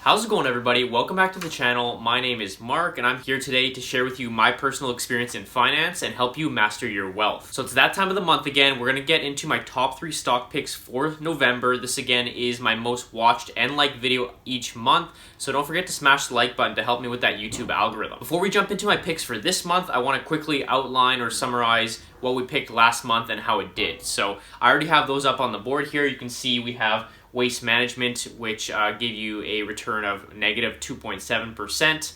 How's it going, everybody? Welcome back to the channel. My name is Mark and I'm here today to share with you my personal experience in finance and help you master your wealth. So it's that time of the month again. We're going to get into my top 3 stock picks for November. This again is my most watched and liked video each month, so don't forget to smash the like button to help me with that YouTube algorithm. Before we jump into my picks for this month, I want to quickly outline or summarize what we picked last month and how it did. So I already have those up on the board here. You can see we have Waste Management, which gave you a return of negative 2.7%,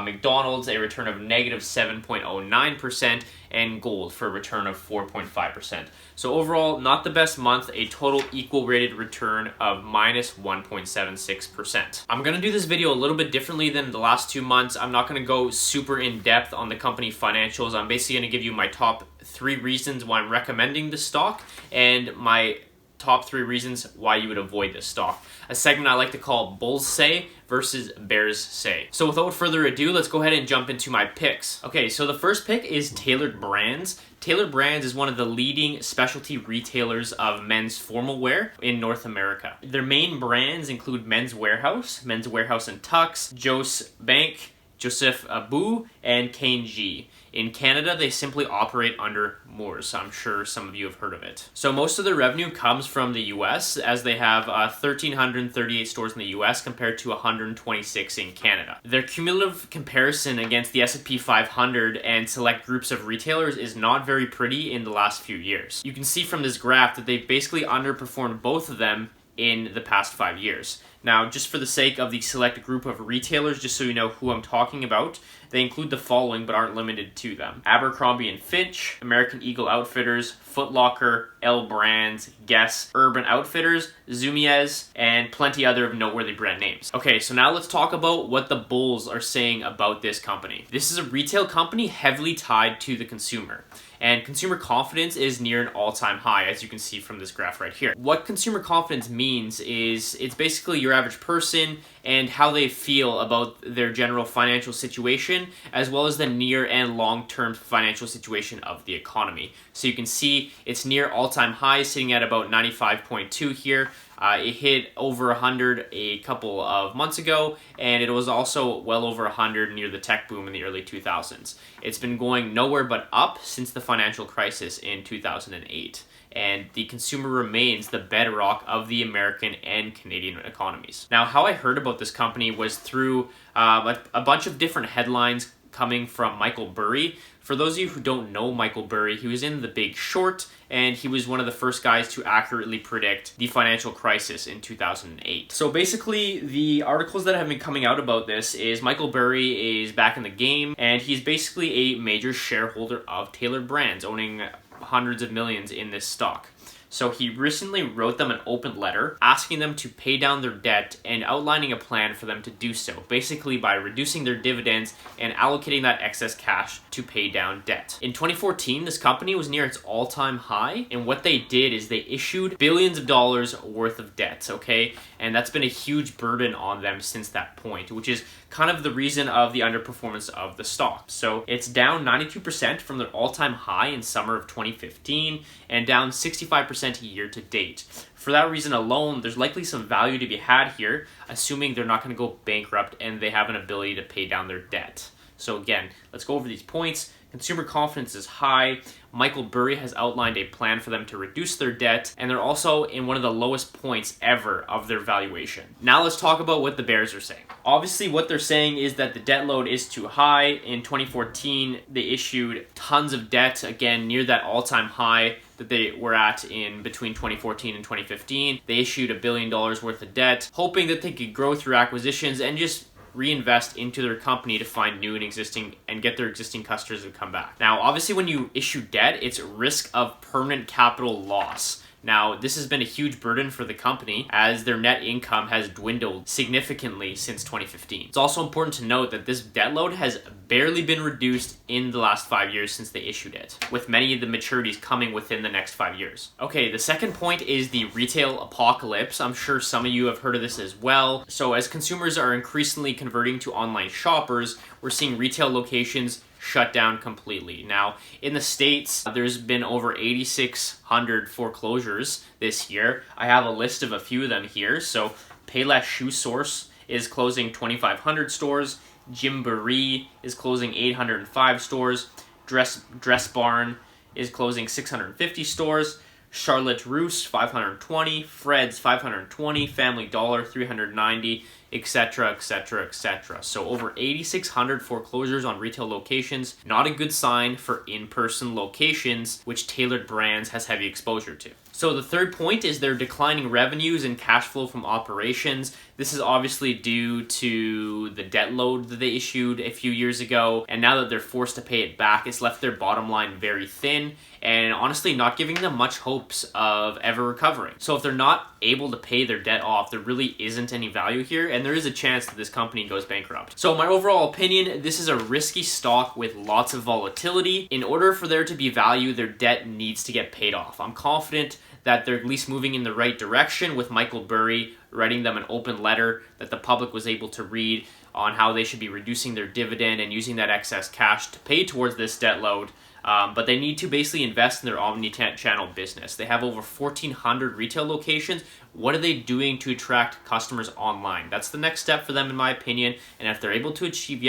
McDonald's a return of negative 7.09%, and gold for a return of 4.5%. So overall, not the best month, a total equal rated return of minus 1.76%. I'm going to do this video a little bit differently than the last 2 months. I'm not going to go super in depth on the company financials. I'm basically going to give you my top 3 reasons why I'm recommending the stock and my top 3 reasons why you would avoid this stock. A segment I like to call Bulls Say versus Bears Say. So without further ado, let's go ahead and jump into my picks. Okay, so the first pick is Tailored Brands. Tailored Brands is one of the leading specialty retailers of men's formal wear in North America. Their main brands include Men's Warehouse and Tux, Jose Bank, Joseph Abu, and K&G. In Canada, they simply operate under Moores. I'm sure some of you have heard of it. So most of their revenue comes from the US, as they have 1,338 stores in the US compared to 126 in Canada. Their cumulative comparison against the S&P 500 and select groups of retailers is not very pretty in the last few years. You can see from this graph that they've basically underperformed both of them in the past 5 years. Now, just for the sake of the select group of retailers, just so you know who I'm talking about, they include the following but aren't limited to them: Abercrombie & Fitch, American Eagle Outfitters, Foot Locker, L Brands, Guess, Urban Outfitters, Zumiez, and plenty other noteworthy brand names. Okay, so now let's talk about what the bulls are saying about this company. This is a retail company heavily tied to the consumer, and consumer confidence is near an all-time high, as you can see from this graph right here. What consumer confidence means is it's basically your average person and how they feel about their general financial situation, as well as the near and long-term financial situation of the economy. So you can see it's near all-time highs, sitting at about 95.2 here. It hit over 100 a couple of months ago, and it was also well over 100 near the tech boom in the early 2000s. It's been going nowhere but up since the financial crisis in 2008. And the consumer remains the bedrock of the American and Canadian economies. Now, how I heard about this company was through a bunch of different headlines coming from Michael Burry. For those of you who don't know Michael Burry, he was in The Big Short, and he was one of the first guys to accurately predict the financial crisis in 2008. So basically, the articles that have been coming out about this is Michael Burry is back in the game, and he's basically a major shareholder of Tailored Brands, owning hundreds of millions in this stock. So he recently wrote them an open letter asking them to pay down their debt and outlining a plan for them to do so, basically by reducing their dividends and allocating that excess cash to pay down debt. In 2014, this company was near its all-time high, and what they did is they issued billions of dollars worth of debt, okay? And that's been a huge burden on them since that point, which is kind of the reason of the underperformance of the stock. So it's down 92% from their all-time high in summer of 2015 and down 65% year to date. For that reason alone, there's likely some value to be had here, assuming they're not going to go bankrupt and they have an ability to pay down their debt. So again, let's go over these points. Consumer confidence is high. Michael Burry has outlined a plan for them to reduce their debt, and they're also in one of the lowest points ever of their valuation. Now let's talk about what the bears are saying. Obviously, what they're saying is that the debt load is too high. In 2014, they issued tons of debt, again, near that all-time high that they were at in between 2014 and 2015. They issued $1 billion worth of debt, hoping that they could grow through acquisitions and just reinvest into their company to find new and existing and get their existing customers to come back. Now, obviously, when you issue debt, it's risk of permanent capital loss. Now, this has been a huge burden for the company as their net income has dwindled significantly since 2015. It's also important to note that this debt load has barely been reduced in the last 5 years since they issued it, with many of the maturities coming within the next 5 years. Okay, the second point is the retail apocalypse. I'm sure some of you have heard of this as well. So as consumers are increasingly converting to online shoppers, we're seeing retail locations shut down completely. Now, in the States, there's been over 8,600 foreclosures this year. I have a list of a few of them here. So Payless Shoe Source is closing 2,500 stores. Gymboree is closing 805 stores. Dress Barn is closing 650 stores. Charlotte Russe 520, Fred's 520, Family Dollar 390, etc., etc., etc. So over 8,600 foreclosures on retail locations. Not a good sign for in-person locations, which Tailored Brands has heavy exposure to. So the third point is their declining revenues and cash flow from operations. This is obviously due to the debt load that they issued a few years ago, and now that they're forced to pay it back, it's left their bottom line very thin, and honestly not giving them much hopes of ever recovering. So if they're not able to pay their debt off, there really isn't any value here, and there is a chance that this company goes bankrupt. So my overall opinion, this is a risky stock with lots of volatility. In order for there to be value, their debt needs to get paid off. I'm confident that they're at least moving in the right direction, with Michael Burry writing them an open letter that the public was able to read on how they should be reducing their dividend and using that excess cash to pay towards this debt load. But they need to basically invest in their omni-channel business. They have over 1,400 retail locations. What are they doing to attract customers online? That's the next step for them, in my opinion. And if they're able to achieve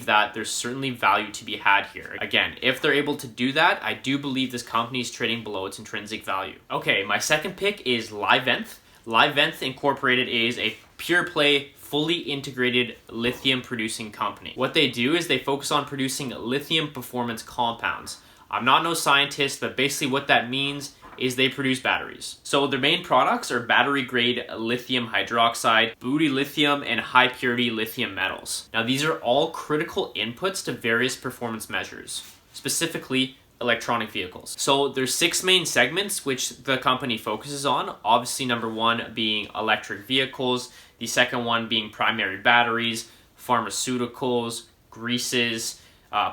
that, there's certainly value to be had here. Again, if they're able to do that, I do believe this company is trading below its intrinsic value. Okay, my second pick is Livent. Livent Incorporated is a pure play, fully integrated lithium producing company. What they do is they focus on producing lithium performance compounds. I'm not no scientist, but basically what that means is they produce batteries. So their main products are battery grade lithium hydroxide, butyllithium, and high purity lithium metals. Now these are all critical inputs to various performance measures, specifically electronic vehicles. So there's 6 main segments which the company focuses on. Obviously number 1 being electric vehicles, the second one being primary batteries, pharmaceuticals, greases,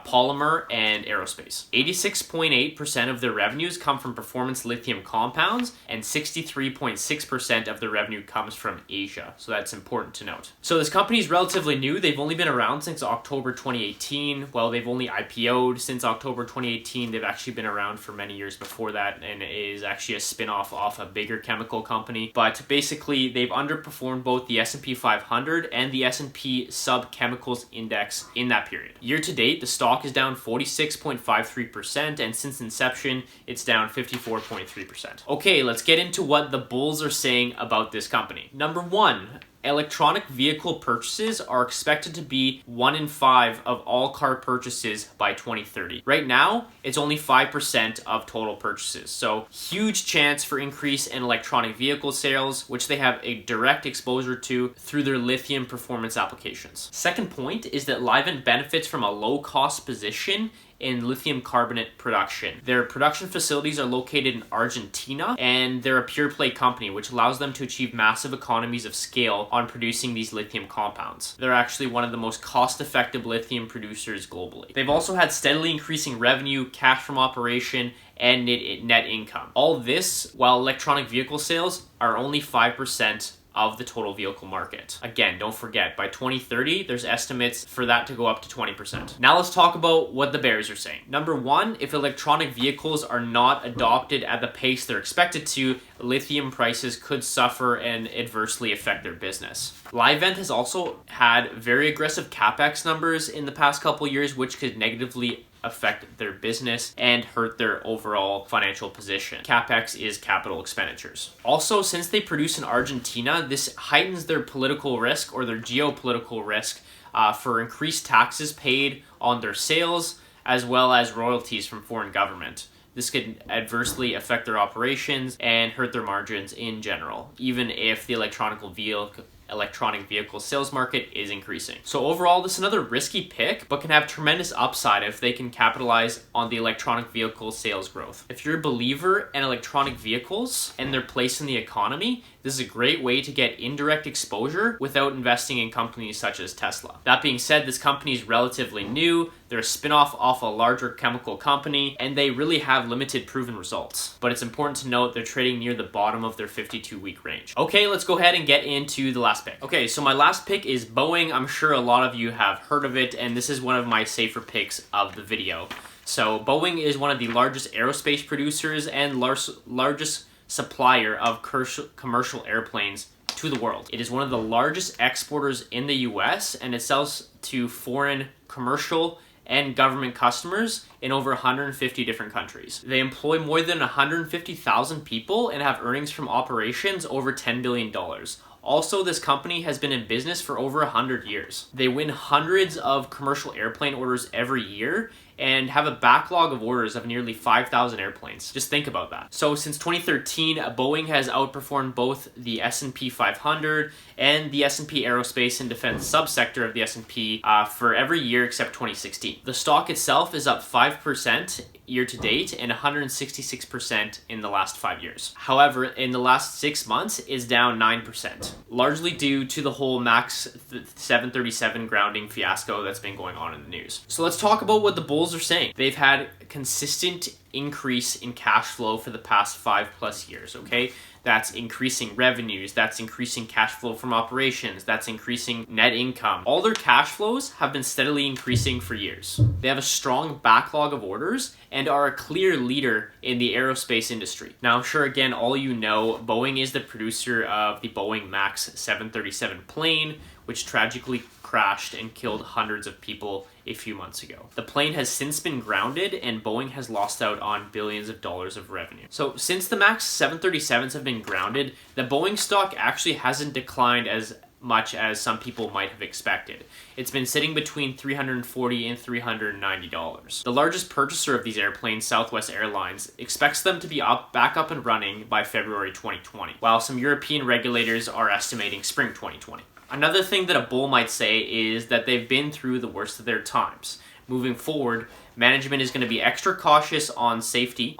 polymer, and aerospace. 86.8% of their revenues come from performance lithium compounds, and 63.6% of their revenue comes from Asia. So that's important to note. So this company is relatively new. They've only been around since October 2018. Well, they've only IPO'd since October 2018. They've actually been around for many years before that, and it is actually a spin-off off a bigger chemical company. But basically, they've underperformed both the S&P 500 and the S&P Sub Chemicals Index in that period. Year to date, the stock is down 46.53%, and since inception, it's down 54.3%. Okay, let's get into what the bulls are saying about this company. Number 1, electronic vehicle purchases are expected to be 1 in 5 of all car purchases by 2030. Right now, it's only 5% of total purchases. So huge chance for increase in electronic vehicle sales, which they have a direct exposure to through their lithium performance applications. Second point is that Livent benefits from a low-cost position in lithium carbonate production. Their production facilities are located in Argentina, and they're a pure play company, which allows them to achieve massive economies of scale on producing these lithium compounds. They're actually one of the most cost-effective lithium producers globally. They've also had steadily increasing revenue, cash from operation, and net income. All this while electronic vehicle sales are only 5% of the total vehicle market. Again, don't forget, by 2030, there's estimates for that to go up to 20%. Now let's talk about what the bears are saying. Number 1, if electronic vehicles are not adopted at the pace they're expected to, lithium prices could suffer and adversely affect their business. Livent has also had very aggressive capex numbers in the past couple years, which could negatively affect their business and hurt their overall financial position. CapEx is capital expenditures. Also, since they produce in Argentina, this heightens their political risk or their geopolitical risk for increased taxes paid on their sales, as well as royalties from foreign government. This could adversely affect their operations and hurt their margins in general, even if the electronic vehicle sales market is increasing. So overall, this is another risky pick, but can have tremendous upside if they can capitalize on the electronic vehicle sales growth. If you're a believer in electronic vehicles and their place in the economy, this is a great way to get indirect exposure without investing in companies such as Tesla. That being said, this company is relatively new. They're a spin-off off a larger chemical company, and they really have limited proven results. But it's important to note they're trading near the bottom of their 52-week range. Okay, let's go ahead and get into the last pick. Okay, so my last pick is Boeing. I'm sure a lot of you have heard of it, and this is one of my safer picks of the video. So Boeing is one of the largest aerospace producers and largest supplier of commercial airplanes to the world. It is one of the largest exporters in the US, and it sells to foreign commercial and government customers in over 150 different countries. They employ more than 150,000 people and have earnings from operations over $10 billion. Also, this company has been in business for over 100 years. They win hundreds of commercial airplane orders every year and have a backlog of orders of nearly 5,000 airplanes. Just think about that. So since 2013, Boeing has outperformed both the S&P 500 and the S&P Aerospace and Defense subsector of the S&P for every year except 2016. The stock itself is up 5% year to date and 166% in the last 5 years. However, in the last 6 months is down 9%, largely due to the whole MAX 737 grounding fiasco that's been going on in the news. So let's talk about what the bulls are saying. They've had consistent increase in cash flow for the past 5+ years, okay? That's increasing revenues, that's increasing cash flow from operations, that's increasing net income. All their cash flows have been steadily increasing for years. They have a strong backlog of orders and are a clear leader in the aerospace industry. Now, I'm sure again, all you know, Boeing is the producer of the Boeing MAX 737 plane, which tragically crashed and killed hundreds of people a few months ago. The plane has since been grounded and Boeing has lost out on billions of dollars of revenue. So since the MAX 737s have been grounded, the Boeing stock actually hasn't declined as much as some people might have expected. It's been sitting between $340 and $390. The largest purchaser of these airplanes, Southwest Airlines, expects them to be back up and running by February 2020, while some European regulators are estimating spring 2020. Another thing that a bull might say is that they've been through the worst of their times. Moving forward, management is going to be extra cautious on safety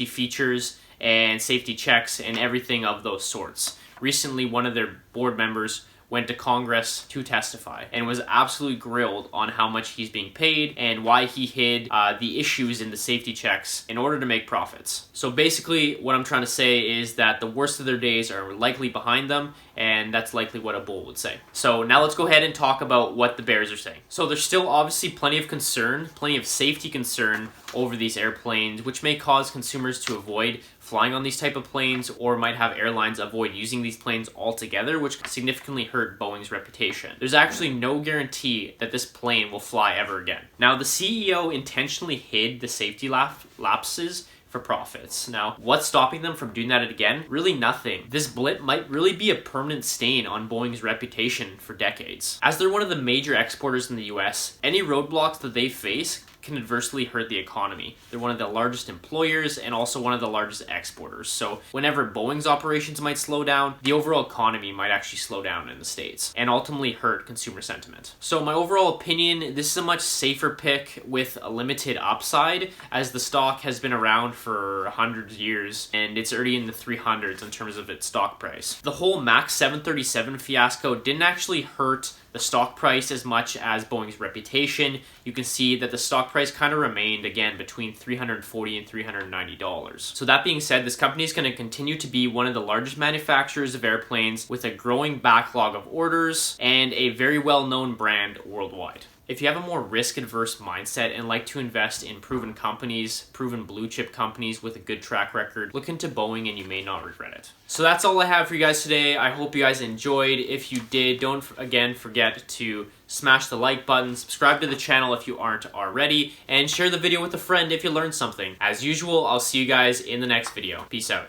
features and safety checks and everything of those sorts. Recently, one of their board members went to Congress to testify and was absolutely grilled on how much he's being paid and why he hid the issues in the safety checks in order to make profits. So basically what I'm trying to say is that the worst of their days are likely behind them, and that's likely what a bull would say. So now let's go ahead and talk about what the bears are saying. So there's still obviously plenty of concern, plenty of safety concern over these airplanes, which may cause consumers to avoid flying on these type of planes, or might have airlines avoid using these planes altogether, which could significantly hurt Boeing's reputation. There's actually no guarantee that this plane will fly ever again. Now, the CEO intentionally hid the safety lapses for profits. Now, what's stopping them from doing that again? Really nothing. This blip might really be a permanent stain on Boeing's reputation for decades. As they're one of the major exporters in the US, any roadblocks that they face can adversely hurt the economy. They're one of the largest employers and also one of the largest exporters. So whenever Boeing's operations might slow down, the overall economy might actually slow down in the States and ultimately hurt consumer sentiment. So my overall opinion, this is a much safer pick with a limited upside, as the stock has been around for 100 years and it's already in the 300s in terms of its stock price. The whole MAX 737 fiasco didn't actually hurt the stock price as much as Boeing's reputation. You can see that the stock price kind of remained again between $340 and $390. So that being said, this company is going to continue to be one of the largest manufacturers of airplanes with a growing backlog of orders and a very well-known brand worldwide. If you have a more risk-averse mindset and like to invest in proven companies, proven blue-chip companies with a good track record, look into Boeing and you may not regret it. So that's all I have for you guys today. I hope you guys enjoyed. If you did, don't again forget to smash the like button, subscribe to the channel if you aren't already, and share the video with a friend if you learned something. As usual, I'll see you guys in the next video. Peace out.